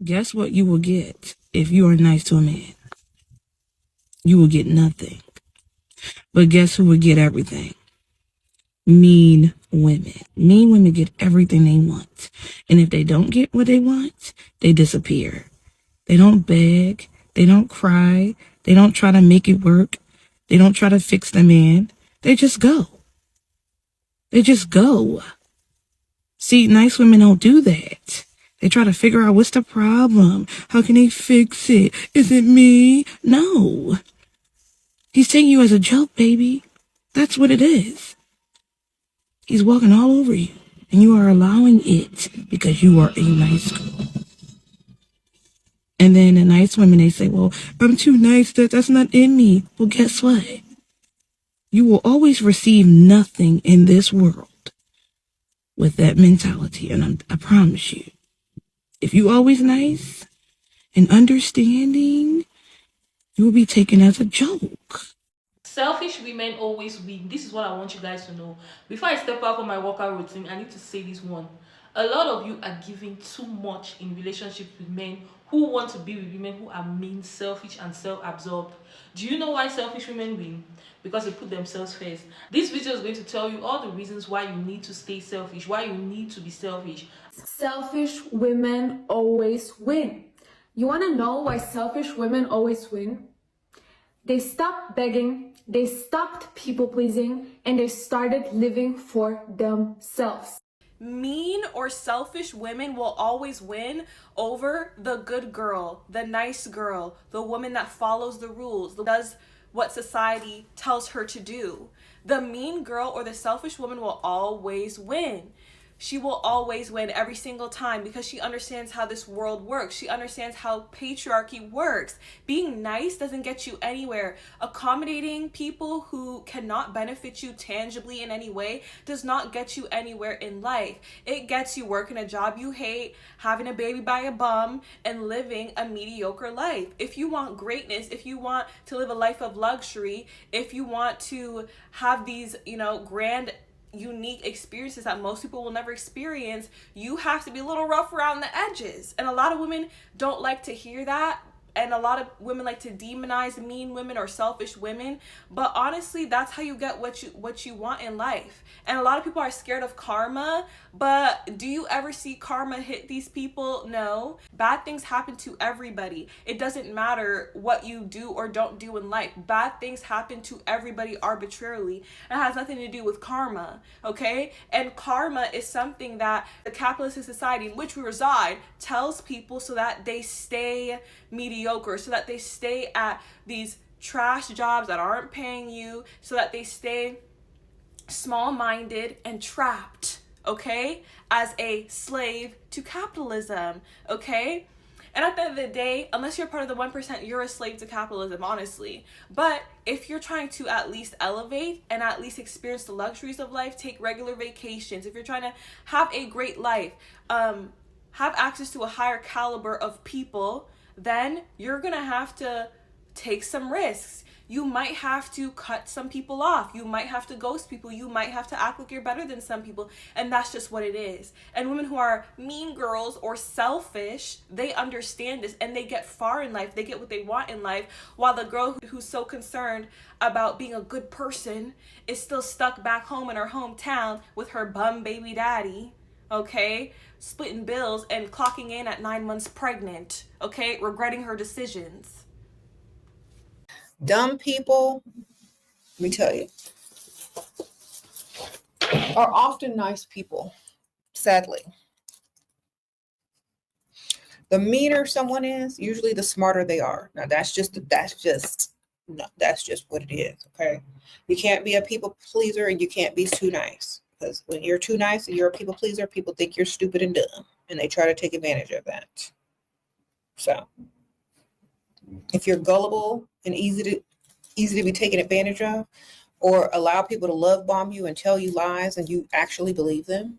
Guess what you will get if you are nice to a man? You will get nothing. But guess who will get everything? Mean women. Mean women get everything they want. And if they don't get what they want, they disappear. They don't beg. They don't cry. They don't try to make it work. They don't try to fix the man. They just go. They just go. See, nice women don't do that. They try to figure out what's the problem. How can they fix it? Is it me? No. He's taking you as a joke, baby. That's what it is. He's walking all over you, and you are allowing it because you are a nice girl. And then the nice women, they say, well, I'm too nice. That's not in me. Well, guess what? You will always receive nothing in this world with that mentality. And I promise you, if you always nice and understanding, you will be taken as a joke. Selfish women always win. This is what I want you guys to know. Before I step out on my workout routine, I need to say this one. A lot of you are giving too much in relationship with men who want to be with women who are mean, selfish, and self-absorbed. Do you know why selfish women win? Because they put themselves first. This video is going to tell you all the reasons why you need to stay selfish, why you need to be selfish. Selfish women always win. You want to know why selfish women always win? They stopped begging, they stopped people pleasing, and they started living for themselves. Mean or selfish women will always win over the good girl, the nice girl, the woman that follows the rules, does what society tells her to do. The mean girl or the selfish woman will always win. She will always win every single time because she understands how this world works. She understands how patriarchy works. Being nice doesn't get you anywhere. Accommodating people who cannot benefit you tangibly in any way does not get you anywhere in life. It gets you working a job you hate, having a baby by a bum, and living a mediocre life. If you want greatness, if you want to live a life of luxury, if you want to have these, grand unique experiences that most people will never experience, you have to be a little rough around the edges. And a lot of women don't like to hear that. And a lot of women like to demonize mean women or selfish women, but honestly, that's how you get what you want in life. And a lot of people are scared of karma, but do you ever see karma hit these people? No. Bad things happen to everybody. It doesn't matter what you do or don't do in life. Bad things happen to everybody arbitrarily. It has nothing to do with karma, okay? And karma is something that the capitalist society in which we reside tells people so that they stay mediocre, so that they stay at these trash jobs that aren't paying you, so that they stay small-minded and trapped, okay, as a slave to capitalism, okay? And at the end of the day, unless you're part of the 1%, you're a slave to capitalism, honestly. But if you're trying to at least elevate and at least experience the luxuries of life, take regular vacations, if you're trying to have a great life, have access to a higher caliber of people, then you're gonna have to take some risks. You might have to cut some people off. You might have to ghost people. You might have to act like you're better than some people. And that's just what it is. And women who are mean girls or selfish, they understand this and they get far in life. They get what they want in life. While the girl who's so concerned about being a good person is still stuck back home in her hometown with her bum baby daddy, okay? Splitting bills and clocking in at 9 months pregnant, okay? Regretting her decisions. Dumb people, let me tell you, are often nice people, sadly. The meaner someone is, usually the smarter they are. Now that's just what it is, okay? You can't be a people pleaser and you can't be too nice. Because when you're too nice and you're a people pleaser, people think you're stupid and dumb. And they try to take advantage of that. So if you're gullible and easy to be taken advantage of, or allow people to love bomb you and tell you lies and you actually believe them,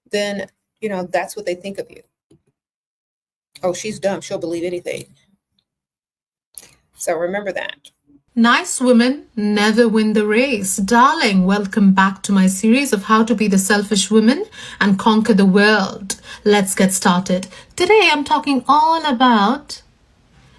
then, that's what they think of you. Oh, she's dumb. She'll believe anything. So remember that. Nice women never win the race. Darling, welcome back to my series of how to be the selfish woman and conquer the world. Let's get started. Today I'm talking all about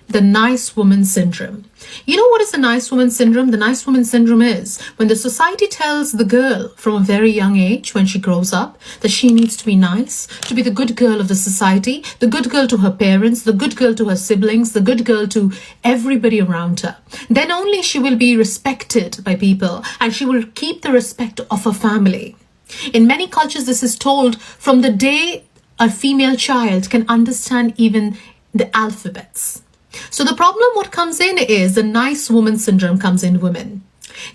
the nice woman syndrome. You know what is the nice woman syndrome? The nice woman syndrome is when the society tells the girl from a very young age, when she grows up, that she needs to be nice, to be the good girl of the society, the good girl to her parents, the good girl to her siblings, the good girl to everybody around her. Then only she will be respected by people and she will keep the respect of her family. In many cultures, this is told from the day a female child can understand even the alphabets. So the problem what comes in is the nice woman syndrome comes in women.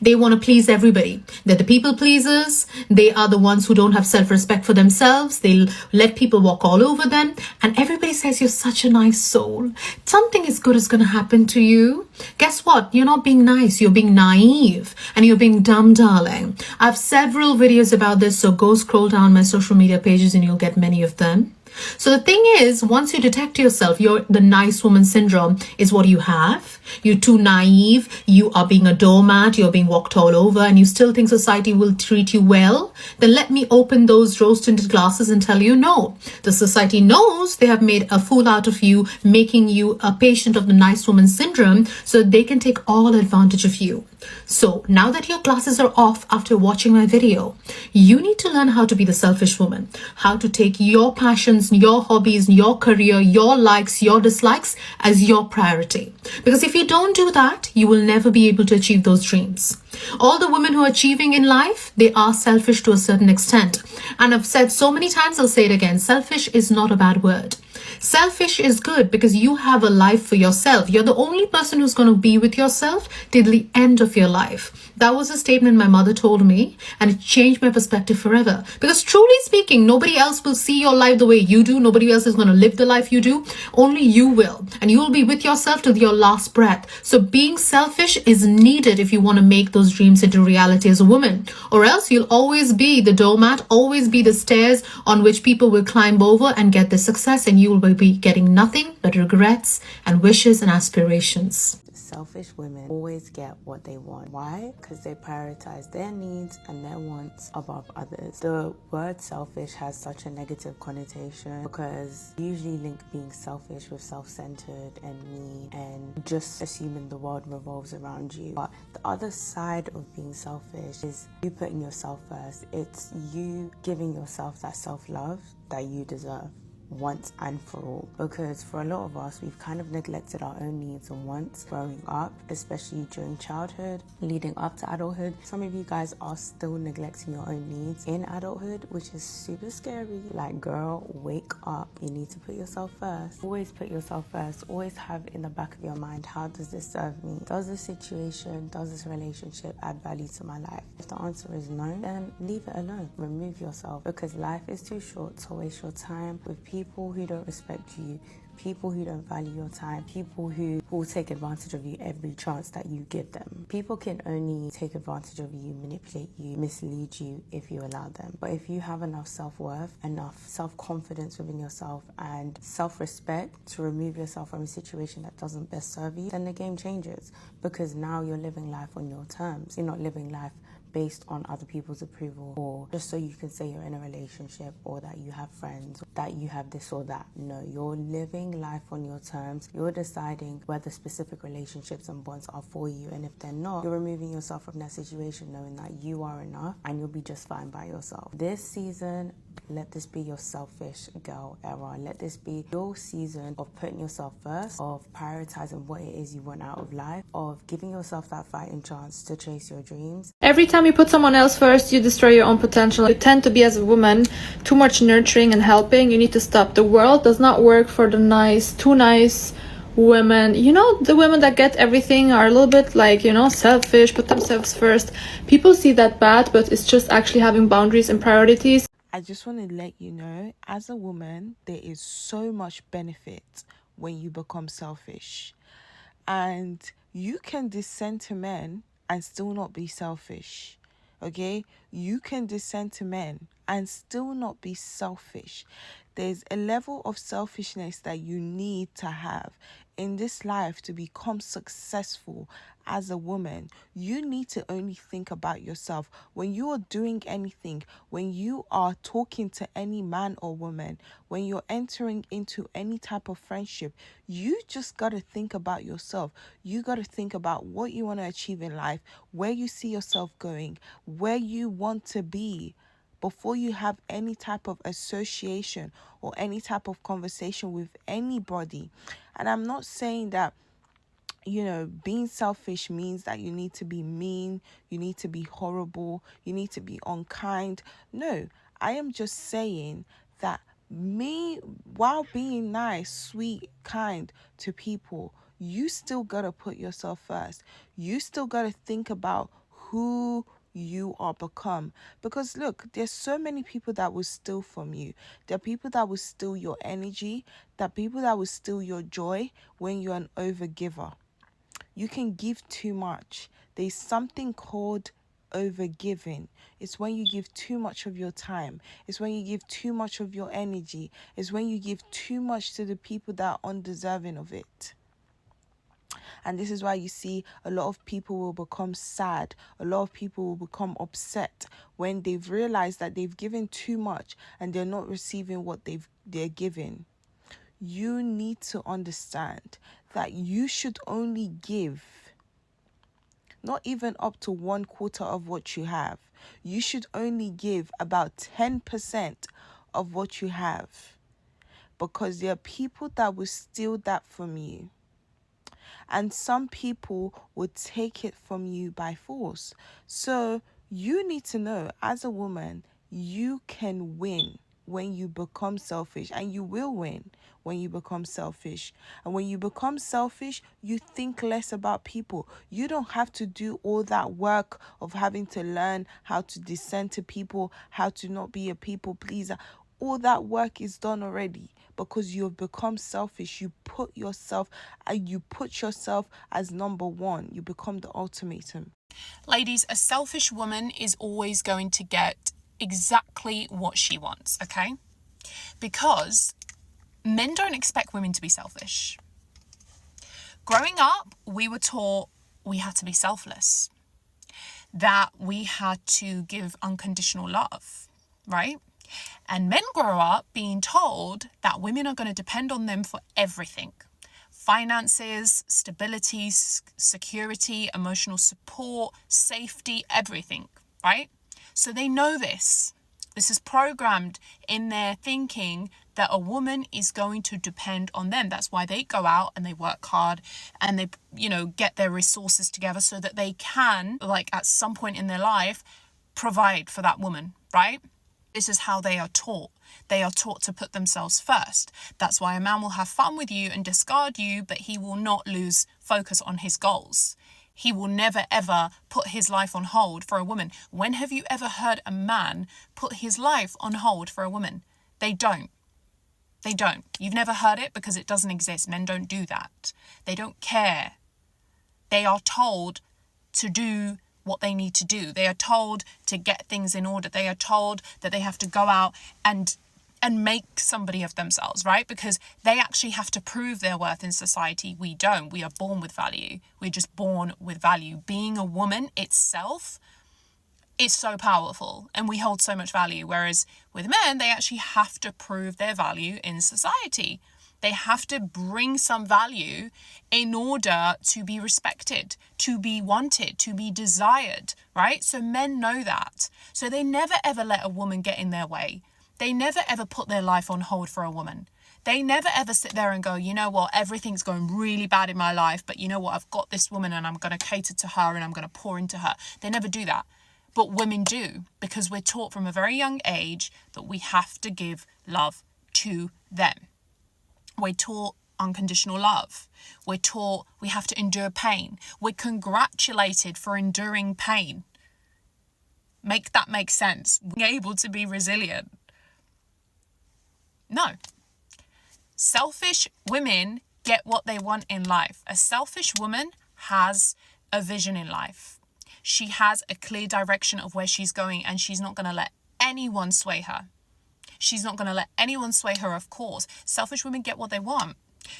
They want to please everybody. They're the people pleasers. They are the ones who don't have self-respect for themselves. They let people walk all over them. And everybody says, you're such a nice soul. Something as good is going to happen to you. Guess what? You're not being nice. You're being naive. And you're being dumb, darling. I have several videos about this. So go scroll down my social media pages and you'll get many of them. So the thing is, once you detect yourself, the nice woman syndrome is what you have. You're too naive. You are being a doormat. You're being walked all over and you still think society will treat you well. Then let me open those rose-tinted glasses and tell you no. The society knows they have made a fool out of you, making you a patient of the nice woman syndrome so they can take all advantage of you. So now that your glasses are off after watching my video, you need to learn how to be the selfish woman, how to take your passions, your hobbies, your career, your likes, your dislikes as your priority. Because if you don't do that, you will never be able to achieve those dreams. All the women who are achieving in life, they are selfish to a certain extent. And I've said so many times, I'll say it again, selfish is not a bad word. Selfish is good because you have a life for yourself. You're the only person who's going to be with yourself till the end of your life. That was a statement my mother told me and it changed my perspective forever. Because truly speaking, nobody else will see your life the way you do. Nobody else is going to live the life you do. Only you will. And you will be with yourself till your last breath. So being selfish is needed if you want to make those dreams into reality as a woman. Or else you'll always be the doormat, always be the stairs on which people will climb over and get the success, and you will be getting nothing but regrets and wishes and aspirations. Selfish women always get what they want. Why? Because they prioritize their needs and their wants above others. The word selfish has such a negative connotation because you usually link being selfish with self-centered and mean and just assuming the world revolves around you. But the other side of being selfish is you putting yourself first. It's you giving yourself that self-love that you deserve once and for all, because for a lot of us we've kind of neglected our own needs and wants growing up, especially during childhood leading up to adulthood. Some of you guys are still neglecting your own needs in adulthood, which is super scary. Like, girl, wake up. You need to put yourself first. Always put yourself first. Always have in the back of your mind, how does this serve me? Does this situation, does this relationship add value to my life? If the answer is no, then leave it alone. Remove yourself, because life is too short to waste your time with people who don't respect you, people who don't value your time, people who will take advantage of you every chance that you give them. People can only take advantage of you, manipulate you, mislead you if you allow them. But if you have enough self-worth, enough self-confidence within yourself and self-respect to remove yourself from a situation that doesn't best serve you, then the game changes, because now you're living life on your terms. You're not living life based on other people's approval or just so you can say you're in a relationship or that you have friends, that you have this or that. No, you're living life on your terms. You're deciding whether specific relationships and bonds are for you, and if they're not, you're removing yourself from that situation knowing that you are enough and you'll be just fine by yourself. This season, let this be your selfish girl era. Let this be your season of putting yourself first, of prioritizing what it is you want out of life, of giving yourself that fighting chance to chase your dreams. Every time you put someone else first, you destroy your own potential. You tend to be, as a woman, too much nurturing and helping. You need to stop. The world does not work for the too nice women. You know, the women that get everything are a little bit like, selfish, put themselves first. People see that bad, but it's just actually having boundaries and priorities. I just want to let you know, as a woman, there is so much benefit when you become selfish. And you can descend to men and still not be selfish. Okay? You can descend to men and still not be selfish. There's a level of selfishness that you need to have in this life to become successful as a woman. You need to only think about yourself. When you are doing anything, when you are talking to any man or woman, when you're entering into any type of friendship, you just got to think about yourself. You got to think about what you want to achieve in life, where you see yourself going, where you want to be, before you have any type of association or any type of conversation with anybody. And I'm not saying that, being selfish means that you need to be mean, you need to be horrible, you need to be unkind. No, I am just saying that while being nice, sweet, kind to people, you still gotta put yourself first. You still gotta think about who you are become. Because look, there's so many people that will steal from you. There are people that will steal your energy. There are people that will steal your joy when you're an overgiver. You can give too much. There's something called overgiving. It's when you give too much of your time. It's when you give too much of your energy. It's when you give too much to the people that are undeserving of it. And this is why you see a lot of people will become sad. A lot of people will become upset when they've realized that they've given too much and they're not receiving what they're giving. You need to understand that you should only give not even up to 1/4 of what you have. You should only give about 10% of what you have, because there are people that will steal that from you. And some people would take it from you by force. So you need to know, as a woman, you can win when you become selfish, and you will win when you become selfish. And when you become selfish, you think less about people. You don't have to do all that work of having to learn how to descend to people, how to not be a people pleaser. All that work is done already, because you have become selfish. You put yourself as number one. You become the ultimatum. Ladies, a selfish woman is always going to get exactly what she wants, okay? Because men don't expect women to be selfish. Growing up, we were taught we had to be selfless, that we had to give unconditional love, right? And men grow up being told that women are going to depend on them for everything. Finances, stability, security, emotional support, safety, everything, right? So they know this. This is programmed in their thinking that a woman is going to depend on them. That's why they go out and they work hard and they, get their resources together so that they can, at some point in their life, provide for that woman, right? This is how they are taught. They are taught to put themselves first. That's why a man will have fun with you and discard you, but he will not lose focus on his goals. He will never, ever put his life on hold for a woman. When have you ever heard a man put his life on hold for a woman? They don't. They don't. You've never heard it because it doesn't exist. Men don't do that. They don't care. They are told to do what they need to do. They are told to get things in order. They are told that they have to go out and make somebody of themselves, right? Because they actually have to prove their worth in society. We don't. We are born with value. We're just born with value. Being a woman itself is so powerful and we hold so much value. Whereas with men, they actually have to prove their value in society. They have to bring some value in order to be respected, to be wanted, to be desired, right? So men know that. So they never ever let a woman get in their way. They never ever put their life on hold for a woman. They never ever sit there and go, you know what, everything's going really bad in my life, but you know what, I've got this woman and I'm going to cater to her and I'm going to pour into her. They never do that. But women do, because we're taught from a very young age that we have to give love to them. We're taught unconditional love. We're taught we have to endure pain. We're congratulated for enduring pain. Make that make sense. Being able to be resilient. No. Selfish women get what they want in life. A selfish woman has a vision in life. She has a clear direction of where she's going, and she's not going to let anyone sway her. She's not going to let anyone sway her, of course. Selfish women get what they want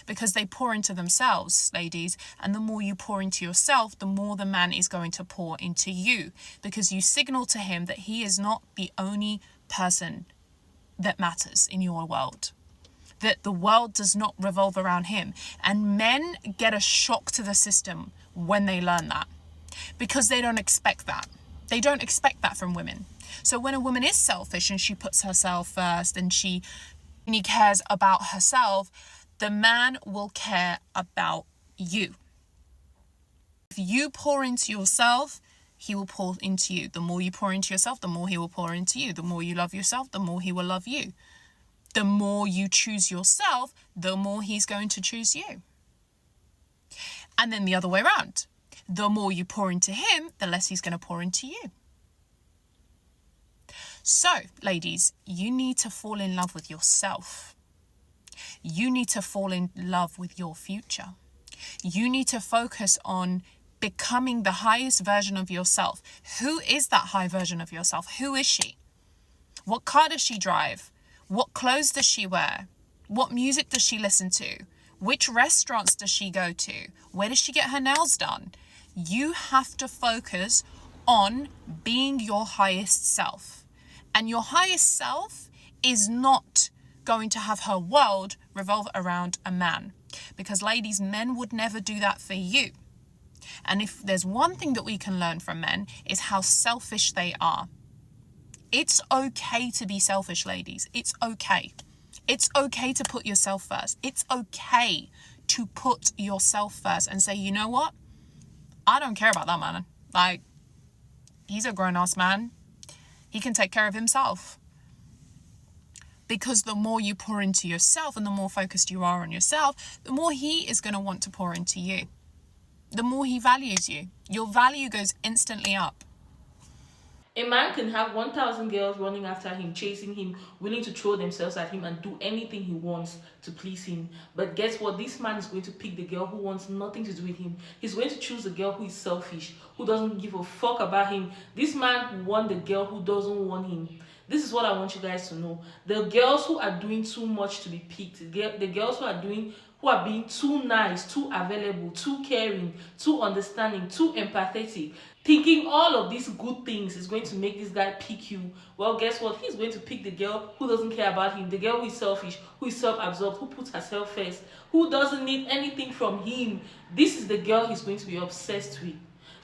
because they pour into themselves, ladies. And the more you pour into yourself, the more the man is going to pour into you, because you signal to him that he is not the only person that matters in your world, that the world does not revolve around him. And men get a shock to the system when they learn that, because they don't expect that. They don't expect that from women. So when a woman is selfish and she puts herself first and she only cares about herself, the man will care about you. If you pour into yourself, he will pour into you. The more you pour into yourself, the more he will pour into you. The more you love yourself, the more he will love you. The more you choose yourself, the more he's going to choose you. And then the other way around. The more you pour into him, the less he's going to pour into you. So, ladies, you need to fall in love with yourself. You need to fall in love with your future. You need to focus on becoming the highest version of yourself. Who is that high version of yourself? Who is she? What car does she drive? What clothes does she wear? What music does she listen to? Which restaurants does she go to? Where does she get her nails done? You have to focus on being your highest self. And your highest self is not going to have her world revolve around a man. Because, ladies, men would never do that for you. And if there's one thing that we can learn from men, is how selfish they are. It's okay to be selfish, ladies. It's okay. It's okay to put yourself first. It's okay to put yourself first and say, you know what? I don't care about that man. Like, he's a grown-ass man. He can take care of himself. Because the more you pour into yourself and the more focused you are on yourself, the more he is going to want to pour into you. The more he values you. Your value goes instantly up. A man can have 1,000 girls running after him, chasing him, willing to throw themselves at him and do anything he wants to please him. But guess what? This man is going to pick the girl who wants nothing to do with him. He's going to choose the girl who is selfish, who doesn't give a fuck about him. This man wants the girl who doesn't want him. This is what I want you guys to know. The girls who are doing too much to be picked, the girls who are being too nice, too available, too caring, too understanding, too empathetic, thinking all of these good things is going to make this guy pick you. Well, guess what? He's going to pick the girl who doesn't care about him, the girl who is selfish, who is self-absorbed, who puts herself first, who doesn't need anything from him. This is the girl he's going to be obsessed with.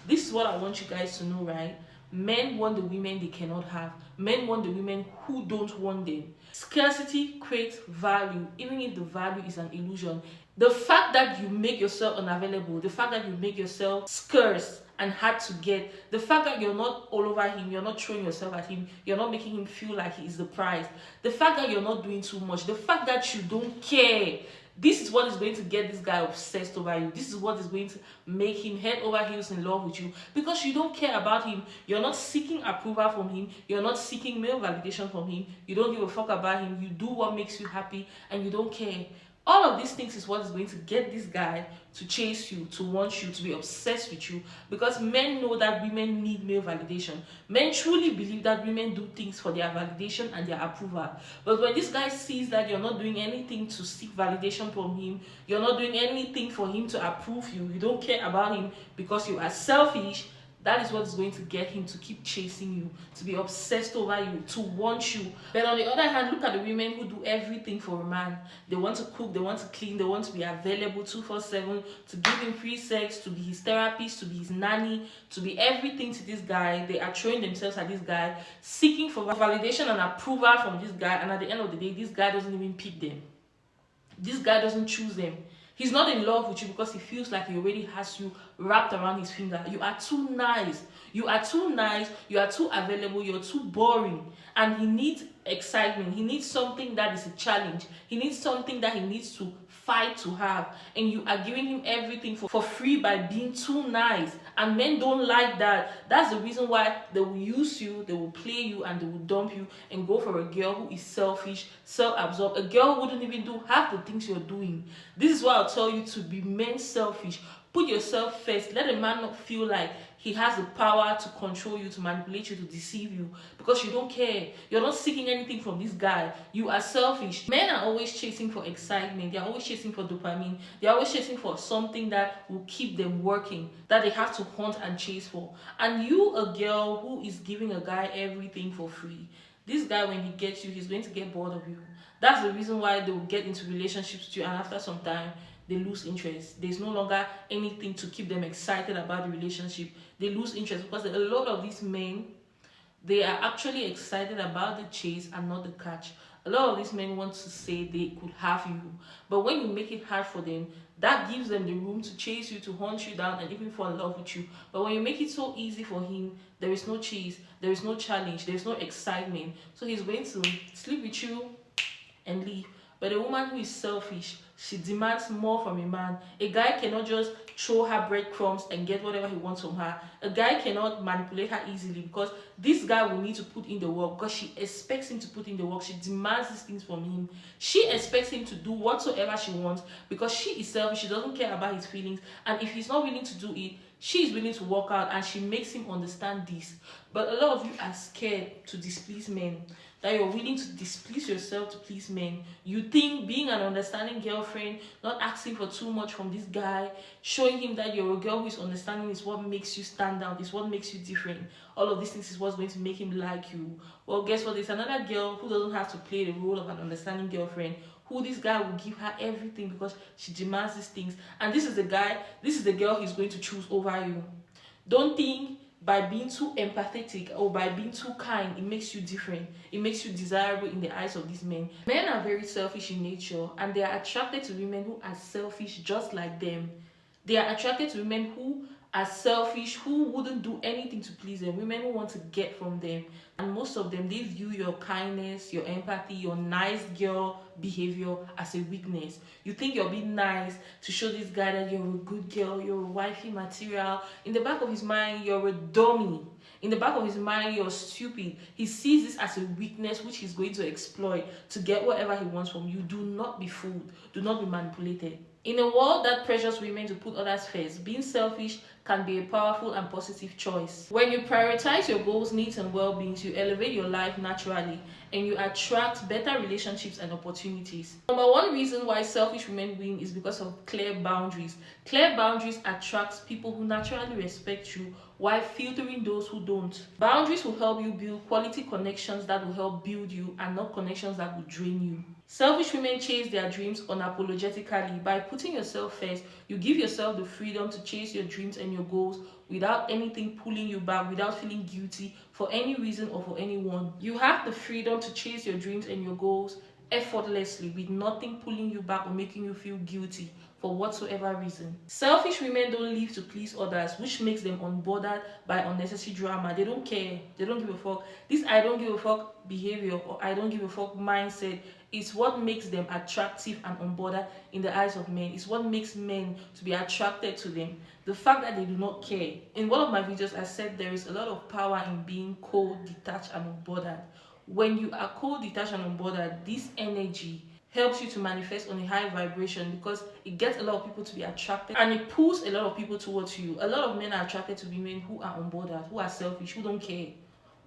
This is what I want you guys to know, right? Men want the women they cannot have. Men want the women who don't want them. Scarcity creates value, even if the value is an illusion. The fact that you make yourself unavailable, the fact that you make yourself scarce and hard to get, the fact that you're not all over him, you're not throwing yourself at him, you're not making him feel like he is the prize, the fact that you're not doing too much, the fact that you don't care, this is what is going to get this guy obsessed over you. This is what is going to make him head over heels in love with you, because you don't care about him. You're not seeking approval from him. You're not seeking male validation from him. You don't give a fuck about him. You do what makes you happy and you don't care. All of these things is what is going to get this guy to chase you, to want you, to be obsessed with you, because men know that women need male validation. Men truly believe that women do things for their validation and their approval. But when this guy sees that you're not doing anything to seek validation from him, you're not doing anything for him to approve you, you don't care about him because you are selfish, that is what is going to get him to keep chasing you, to be obsessed over you, to want you. But on the other hand, look at the women who do everything for a man. They want to cook, they want to clean, they want to be available 24/7, to give him free sex, to be his therapist, to be his nanny, to be everything to this guy. They are throwing themselves at this guy, seeking for validation and approval from this guy. And at the end of the day, this guy doesn't even pick them. This guy doesn't choose them. He's not in love with you because he feels like he already has you wrapped around his finger. You are too nice. You are too nice. You are too available. You're too boring. And he needs excitement. He needs something that is a challenge. He needs something that he needs to fight to have. And you are giving him everything for free by being too nice. And men don't like that. That's the reason why they will use you, they will play you, and they will dump you and go for a girl who is selfish, self-absorbed. A girl who wouldn't even do half the things you're doing. This is why I'll tell you to be men selfish. Put yourself first. Let a man not feel like he has the power to control you, to manipulate you, to deceive you, because you don't care. You're not seeking anything from this guy. You are selfish. Men are always chasing for excitement. They're always chasing for dopamine. They're always chasing for something that will keep them working, that they have to hunt and chase for. And you, a girl who is giving a guy everything for free, this guy, when he gets you, he's going to get bored of you. That's the reason why they will get into relationships with you, and after some time, they lose interest. There's no longer anything to keep them excited about the relationship. They lose interest because a lot of these men, they are actually excited about the chase and not the catch. A lot of these men want to say they could have you, but when you make it hard for them, that gives them the room to chase you, to hunt you down, and even fall in love with you. But when you make it so easy for him, there is no chase, there is no challenge, there is no excitement. So he's going to sleep with you and leave. But a woman who is selfish, she demands more from a man. A guy cannot just throw her breadcrumbs and get whatever he wants from her. A guy cannot manipulate her easily, because this guy will need to put in the work, because she expects him to put in the work. She demands these things from him. She expects him to do whatsoever she wants, because she is selfish. She doesn't care about his feelings. And if he's not willing to do it, she is willing to work out, and she makes him understand this. But a lot of you are scared to displease men, that you're willing to displease yourself to please men. You think being an understanding girlfriend, not asking for too much from this guy, showing him that you're a girl who is understanding is what makes you stand out, is what makes you different. All of these things is what's going to make him like you. Well, guess what? There's another girl who doesn't have to play the role of an understanding girlfriend, who this guy will give her everything because she demands these things. And this is the guy, this is the girl he's going to choose over you. Don't think by being too empathetic or by being too kind, it makes you different. It makes you desirable in the eyes of these men. Men are very selfish in nature, and they are attracted to women who are selfish just like them. They are attracted to women who are selfish, who wouldn't do anything to please them, women who want to get from them. And most of them, they view your kindness, your empathy, your nice girl behavior as a weakness. You think you're being nice to show this guy that you're a good girl, you're a wifey material. In the back of his mind, you're a dummy. In the back of his mind, you're stupid. He sees this as a weakness which he's going to exploit to get whatever he wants from you. Do not be fooled. Do not be manipulated. In a world that pressures women to put others first, being selfish can be a powerful and positive choice. When you prioritize your goals, needs, and well-being, you elevate your life naturally, and you attract better relationships and opportunities. Number one reason why selfish women win is because of clear boundaries. Clear boundaries attract people who naturally respect you, while filtering those who don't. Boundaries will help you build quality connections that will help build you, and not connections that will drain you. Selfish women chase their dreams unapologetically. By putting yourself first, you give yourself the freedom to chase your dreams and your goals without anything pulling you back, without feeling guilty for any reason or for anyone. You have the freedom to chase your dreams and your goals effortlessly, with nothing pulling you back or making you feel guilty for whatsoever reason. Selfish women don't live to please others, which makes them unbothered by unnecessary drama. They don't care. They don't give a fuck. This I don't give a fuck behavior, or I don't give a fuck mindset, is what makes them attractive and unbothered in the eyes of men. It's what makes men to be attracted to them. The fact that they do not care. In one of my videos, I said there is a lot of power in being cold, detached, and unbothered. When you are cold, detached, and unbothered, this energy helps you to manifest on a high vibration, because it gets a lot of people to be attracted, and it pulls a lot of people towards you. A lot of men are attracted to women who are unbothered, who are selfish, who don't care,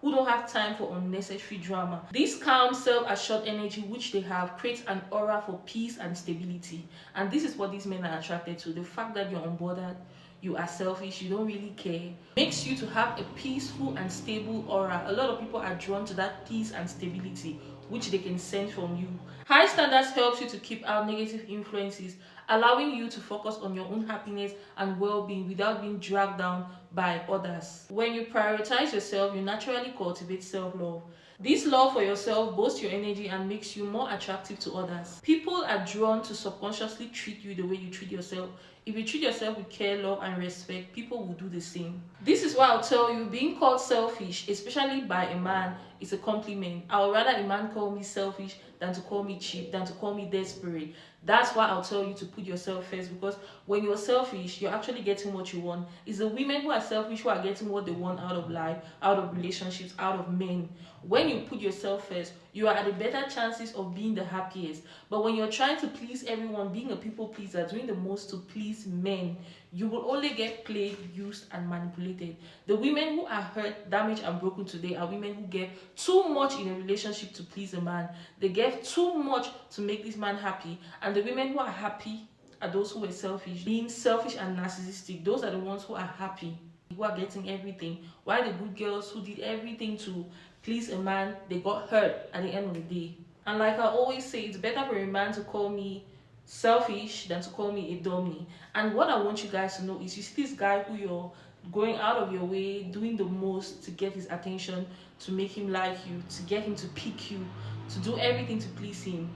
who don't have time for unnecessary drama. This calm, self-assured energy which they have creates an aura for peace and stability. And this is what these men are attracted to. The fact that you're unbothered, you are selfish, you don't really care, makes you to have a peaceful and stable aura. A lot of people are drawn to that peace and stability which they can sense from you. High standards helps you to keep out negative influences, allowing you to focus on your own happiness and well-being without being dragged down by others. When you prioritize yourself, you naturally cultivate self-love. This love for yourself boosts your energy and makes you more attractive to others. People are drawn to subconsciously treat you the way you treat yourself. If you treat yourself with care, love, and respect, people will do the same. This is why I'll tell you, being called selfish, especially by a man, is a compliment. I would rather a man call me selfish than to call me cheap, than to call me desperate. That's why I'll tell you to put yourself first, because when you're selfish, you're actually getting what you want. It's the women who are selfish who are getting what they want out of life, out of relationships, out of men. When you put yourself first, you are at the better chances of being the happiest. But when you're trying to please everyone, being a people pleaser, doing the most to please men, you will only get played, used, and manipulated. The women who are hurt, damaged, and broken today are women who get too much in a relationship to please a man. They get too much to make this man happy. And the women who are happy are those who were selfish. Being selfish and narcissistic, those are the ones who are happy, who are getting everything. While the good girls who did everything to please a man, they got hurt at the end of the day. And like I always say, it's better for a man to call me selfish than to call me a dummy. And what I want you guys to know is, you see this guy who you're going out of your way, doing the most to get his attention, to make him like you, to get him to pick you, to do everything to please him.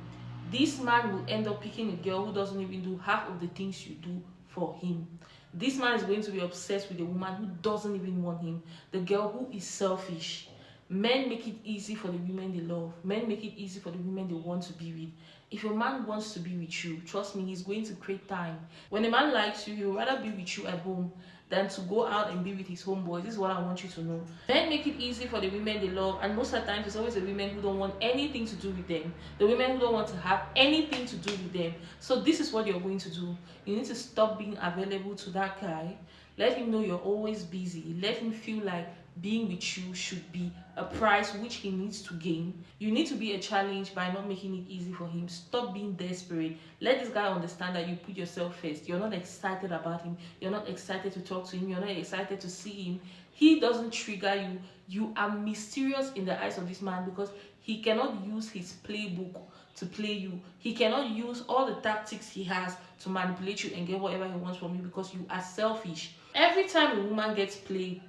This man will end up picking a girl who doesn't even do half of the things you do for him. This man is going to be obsessed with a woman who doesn't even want him, the girl who is selfish. Men make it easy for the women they love. Men make it easy for the women they want to be with. If a man wants to be with you, trust me, he's going to create time. When a man likes you, he will rather be with you at home than to go out and be with his homeboys. This is what I want you to know. Men make it easy for the women they love, and most of the times it's always the women who don't want anything to do with them. The women who don't want to have anything to do with them. So this is what you're going to do. You need to stop being available to that guy. Let him know you're always busy. Let him feel like being with you should be a price which he needs to gain. You need to be a challenge by not making it easy for him. Stop being desperate. Let this guy understand that you put yourself first. You're not excited about him. You're not excited to talk to him. You're not excited to see him. He doesn't trigger you. You are mysterious in the eyes of this man because he cannot use his playbook to play you. He cannot use all the tactics he has to manipulate you and get whatever he wants from you because you are selfish. Every time a woman gets played,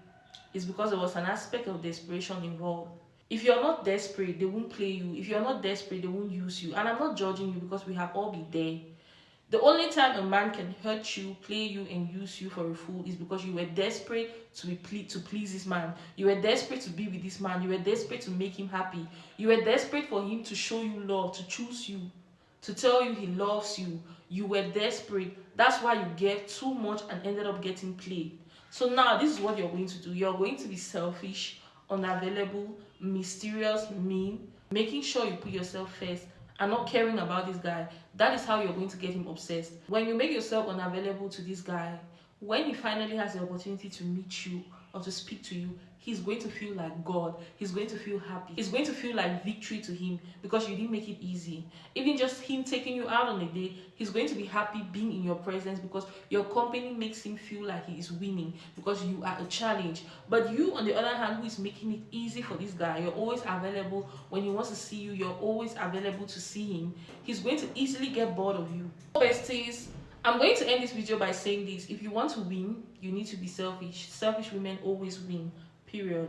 it's because there was an aspect of desperation involved. If you're not desperate, they won't play you. If you're not desperate, they won't use you. And I'm not judging you because we have all been there. The only time a man can hurt you, play you, and use you for a fool is because you were desperate to please this man. You were desperate to be with this man. You were desperate to make him happy. You were desperate for him to show you love, to choose you, to tell you he loves you. You were desperate. That's why you gave too much and ended up getting played. So now this is what you're going to do. You're going to be selfish, unavailable, mysterious, mean, making sure you put yourself first and not caring about this guy. That is how you're going to get him obsessed. When you make yourself unavailable to this guy, when he finally has the opportunity to meet you or to speak to you, he's going to feel like God. He's going to feel happy. It's going to feel like victory to him because you didn't make it easy. Even just him taking you out on a date, he's going to be happy being in your presence because your company makes him feel like he is winning because you are a challenge. But you, on the other hand, who is making it easy for this guy, you're always available. When he wants to see you, you're always available to see him. He's going to easily get bored of you. Besties, I'm going to end this video by saying this. If you want to win, you need to be selfish. Selfish women always win. Period.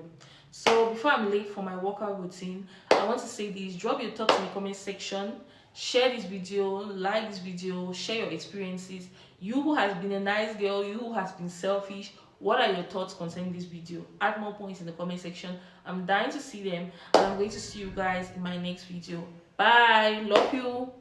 So before I'm late for my workout routine, I want to say this. Drop your thoughts in the comment section. Share this video, like this video, share your experiences. You who has been a nice girl, you who has been selfish, what are your thoughts concerning this video? Add more points in the comment section. I'm dying to see them, and I'm going to see you guys in my next video. Bye. Love you.